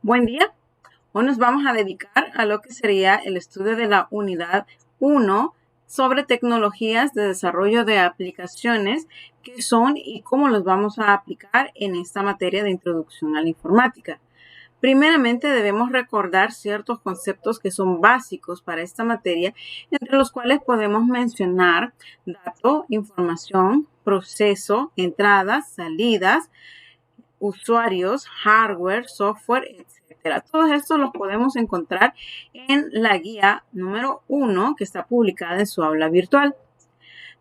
Buen día. Hoy nos vamos a dedicar a lo que sería el estudio de la unidad 1 sobre tecnologías de desarrollo de aplicaciones, qué son y cómo los vamos a aplicar en esta materia de introducción a la informática. Primeramente debemos recordar ciertos conceptos que son básicos para esta materia, entre los cuales podemos mencionar dato, información, proceso, entradas, salidas, usuarios, hardware, software, etcétera. Todos estos los podemos encontrar en la guía número 1 que está publicada en su aula virtual.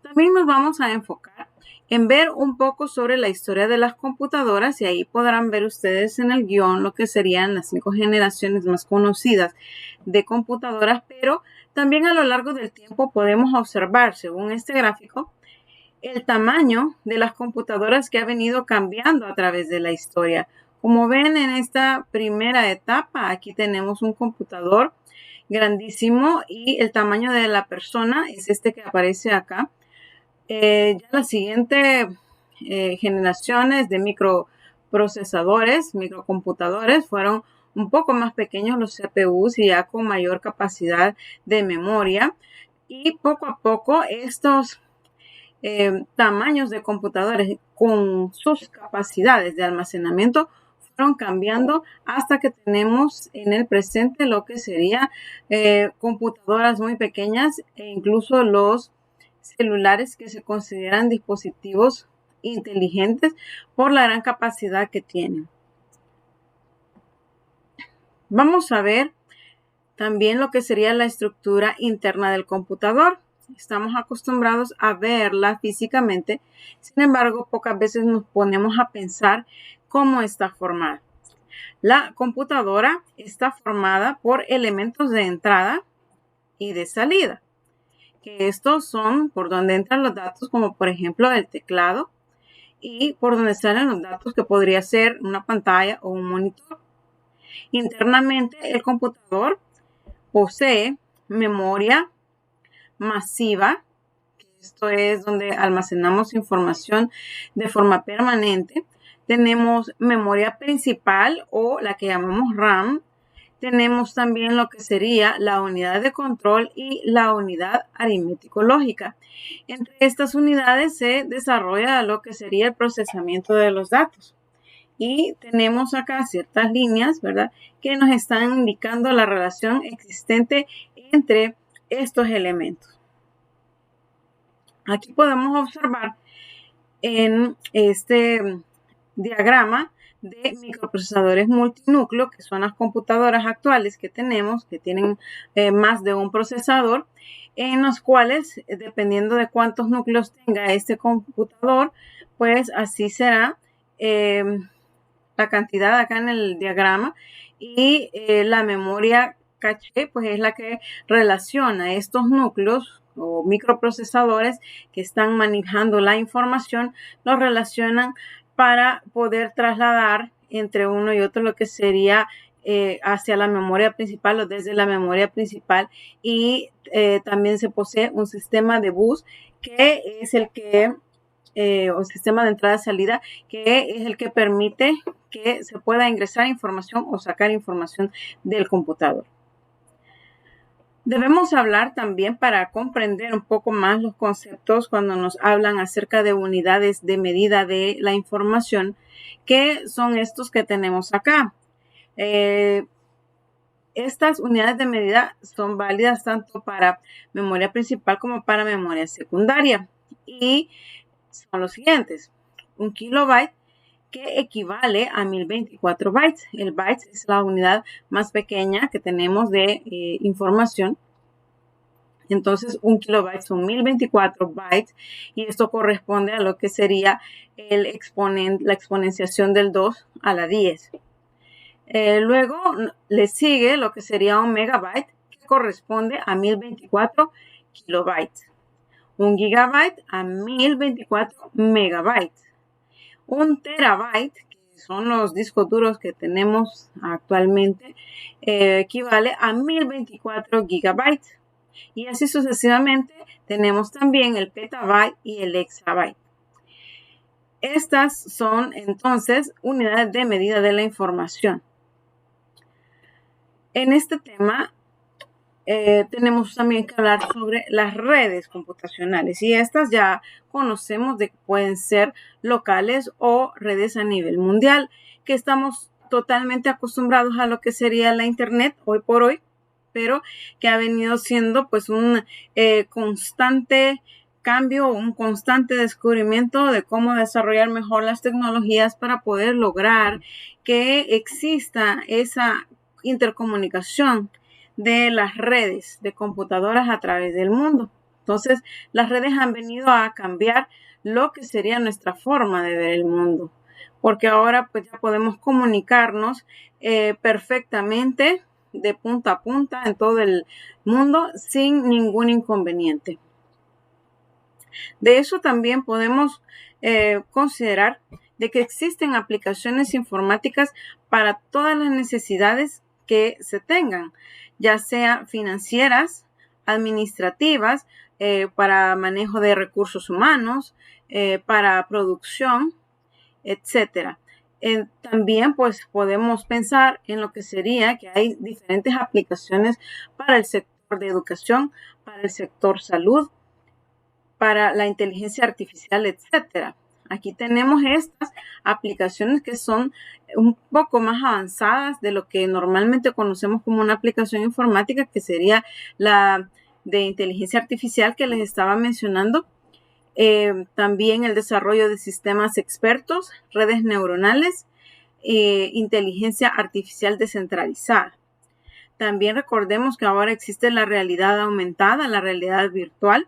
También nos vamos a enfocar en ver un poco sobre la historia de las computadoras y ahí podrán ver ustedes en el guión lo que serían las 5 generaciones más conocidas de computadoras, pero también a lo largo del tiempo podemos observar, según este gráfico, el tamaño de las computadoras que ha venido cambiando a través de la historia. Como ven en esta primera etapa, aquí tenemos un computador grandísimo y el tamaño de la persona es este que aparece acá. Ya las siguientes generaciones de microprocesadores, microcomputadores, fueron un poco más pequeños los CPUs y ya con mayor capacidad de memoria. Y poco a poco estos tamaños de computadores con sus capacidades de almacenamiento fueron cambiando hasta que tenemos en el presente lo que sería computadoras muy pequeñas e incluso los celulares que se consideran dispositivos inteligentes por la gran capacidad que tienen. Vamos a ver también lo que sería la estructura interna del computador. Estamos acostumbrados a verla físicamente, sin embargo, pocas veces nos ponemos a pensar cómo está formada. La computadora está formada por elementos de entrada y de salida, que estos son por donde entran los datos, como por ejemplo el teclado, y por donde salen los datos, que podría ser una pantalla o un monitor. Internamente, el computador posee memoria masiva, que esto es donde almacenamos información de forma permanente. Tenemos memoria principal o la que llamamos RAM. Tenemos también lo que sería la unidad de control y la unidad aritmético-lógica. Entre estas unidades se desarrolla lo que sería el procesamiento de los datos. Y tenemos acá ciertas líneas, ¿verdad?, que nos están indicando la relación existente entre estos elementos. Aquí podemos observar en este diagrama de microprocesadores multinúcleo, que son las computadoras actuales que tenemos, que tienen más de un procesador, en los cuales, dependiendo de cuántos núcleos tenga este computador, pues así será la cantidad acá en el diagrama, y la memoria caché pues es la que relaciona estos núcleos o microprocesadores que están manejando la información, los relacionan para poder trasladar entre uno y otro lo que sería hacia la memoria principal o desde la memoria principal. Y también se posee un sistema de bus que es el que o sistema de entrada-salida, que es el que permite que se pueda ingresar información o sacar información del computador. Debemos hablar también para comprender un poco más los conceptos cuando nos hablan acerca de unidades de medida de la información, que son estos que tenemos acá. Estas unidades de medida son válidas tanto para memoria principal como para memoria secundaria y son los siguientes. Un kilobyte que equivale a 1024 bytes. El byte es la unidad más pequeña que tenemos de información. Entonces, un kilobyte son 1024 bytes y esto corresponde a lo que sería la exponenciación del 2 a la 10. Luego le sigue lo que sería un megabyte, que corresponde a 1024 kilobytes. Un gigabyte a 1024 megabytes. Un terabyte, que son los discos duros que tenemos actualmente, equivale a 1024 gigabytes. Y así sucesivamente tenemos también el petabyte y el exabyte. Estas son entonces unidades de medida de la información. En este tema tenemos también que hablar sobre las redes computacionales y estas ya conocemos de que pueden ser locales o redes a nivel mundial, que estamos totalmente acostumbrados a lo que sería la Internet hoy por hoy, pero que ha venido siendo pues un constante cambio, un constante descubrimiento de cómo desarrollar mejor las tecnologías para poder lograr que exista esa intercomunicación de las redes de computadoras a través del mundo. Entonces, las redes han venido a cambiar lo que sería nuestra forma de ver el mundo, porque ahora pues ya podemos comunicarnos perfectamente de punta a punta en todo el mundo sin ningún inconveniente. De eso también podemos considerar de que existen aplicaciones informáticas para todas las necesidades que se tengan, ya sea financieras, administrativas, para manejo de recursos humanos, para producción, etcétera. También pues podemos pensar en lo que sería que hay diferentes aplicaciones para el sector de educación, para el sector salud, para la inteligencia artificial, etcétera. Aquí tenemos estas aplicaciones que son un poco más avanzadas de lo que normalmente conocemos como una aplicación informática, que sería la de inteligencia artificial que les estaba mencionando. También el desarrollo de sistemas expertos, redes neuronales, inteligencia artificial descentralizada. También recordemos que ahora existe la realidad aumentada, la realidad virtual,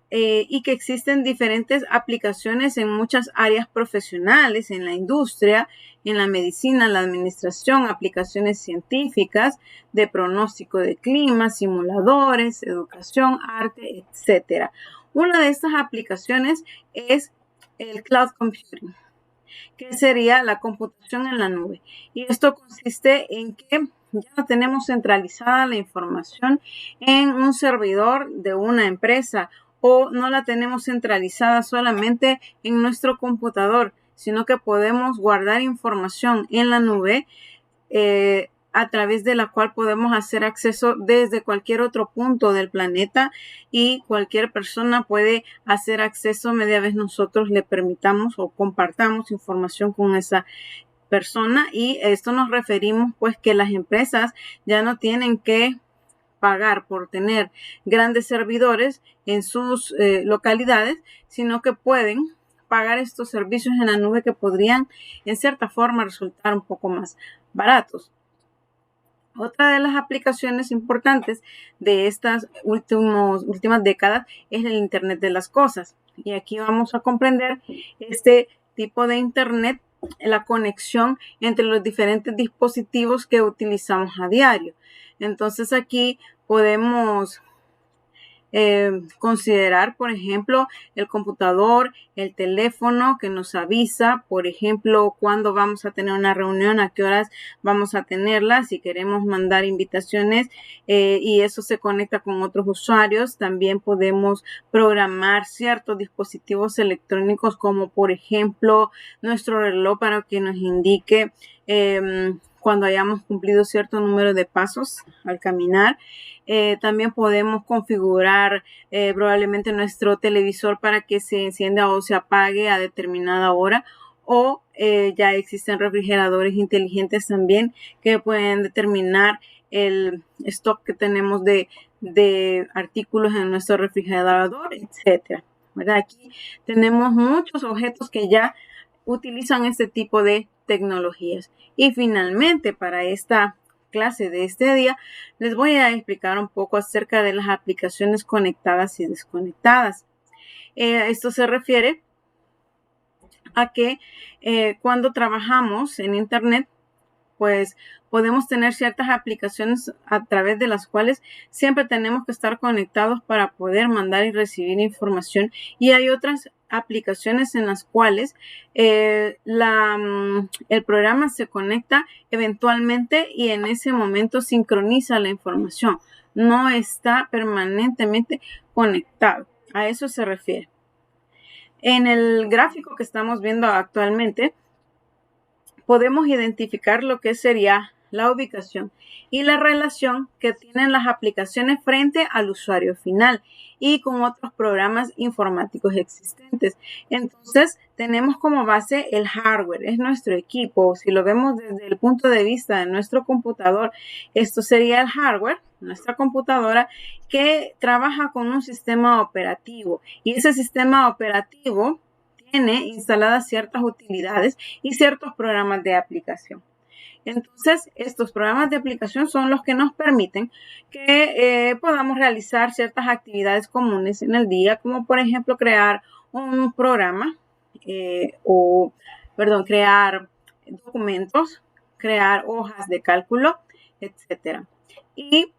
y que existen diferentes aplicaciones en muchas áreas profesionales, en la industria, en la medicina, la administración, aplicaciones científicas, de pronóstico de clima, simuladores, educación, arte, etc. Una de estas aplicaciones es el cloud computing, que sería la computación en la nube. Y esto consiste en que ya no tenemos centralizada la información en un servidor de una empresa, o no la tenemos centralizada solamente en nuestro computador, sino que podemos guardar información en la nube a través de la cual podemos hacer acceso desde cualquier otro punto del planeta, y cualquier persona puede hacer acceso media vez nosotros le permitamos o compartamos información con esa persona. Y esto nos referimos pues que las empresas ya no tienen que pagar por tener grandes servidores en sus localidades, sino que pueden pagar estos servicios en la nube que podrían en cierta forma resultar un poco más baratos. Otra de las aplicaciones importantes de estas últimas décadas es el Internet de las cosas. Y aquí vamos a comprender este tipo de Internet, la conexión entre los diferentes dispositivos que utilizamos a diario. Entonces aquí podemos considerar, por ejemplo, el computador, el teléfono que nos avisa, por ejemplo, cuándo vamos a tener una reunión, a qué horas vamos a tenerla, si queremos mandar invitaciones, y eso se conecta con otros usuarios. También podemos programar ciertos dispositivos electrónicos, como por ejemplo nuestro reloj, para que nos indique cuando hayamos cumplido cierto número de pasos al caminar. También podemos configurar probablemente nuestro televisor para que se encienda o se apague a determinada hora, o ya existen refrigeradores inteligentes también que pueden determinar el stock que tenemos de artículos en nuestro refrigerador, etcétera. ¿Verdad? Aquí tenemos muchos objetos que ya utilizan este tipo de tecnologías. Y finalmente, para esta clase de este día, les voy a explicar un poco acerca de las aplicaciones conectadas y desconectadas. Esto se refiere a que cuando trabajamos en Internet, pues podemos tener ciertas aplicaciones a través de las cuales siempre tenemos que estar conectados para poder mandar y recibir información, y hay otras aplicaciones en las cuales el programa se conecta eventualmente y en ese momento sincroniza la información, no está permanentemente conectado. A eso se refiere. En el gráfico que estamos viendo actualmente podemos identificar lo que sería la ubicación y la relación que tienen las aplicaciones frente al usuario final y con otros programas informáticos existentes. Entonces, tenemos como base el hardware, es nuestro equipo. Si lo vemos desde el punto de vista de nuestro computador, esto sería el hardware, nuestra computadora, que trabaja con un sistema operativo. Y ese sistema operativo tiene instaladas ciertas utilidades y ciertos programas de aplicación. Entonces, estos programas de aplicación son los que nos permiten que podamos realizar ciertas actividades comunes en el día, como por ejemplo crear un programa crear documentos, crear hojas de cálculo, etcétera. Y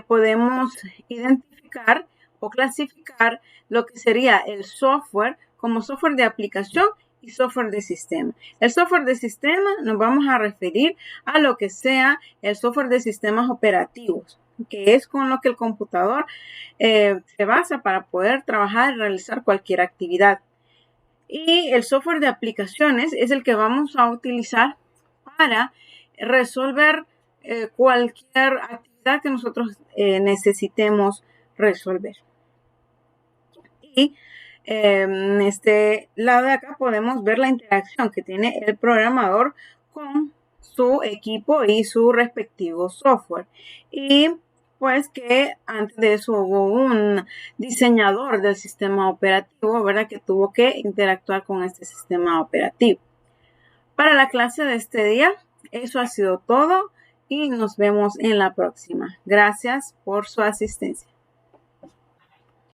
podemos identificar o clasificar lo que sería el software como software de aplicación y software de sistema. El software de sistema nos vamos a referir a lo que sea el software de sistemas operativos, que es con lo que el computador se basa para poder trabajar y realizar cualquier actividad. Y el software de aplicaciones es el que vamos a utilizar para resolver cualquier actividad que nosotros necesitemos resolver. Y en este lado de acá podemos ver la interacción que tiene el programador con su equipo y su respectivo software. Y pues que antes de eso hubo un diseñador del sistema operativo, ¿verdad? Que tuvo que interactuar con este sistema operativo. Para la clase de este día, eso ha sido todo y nos vemos en la próxima. Gracias por su asistencia.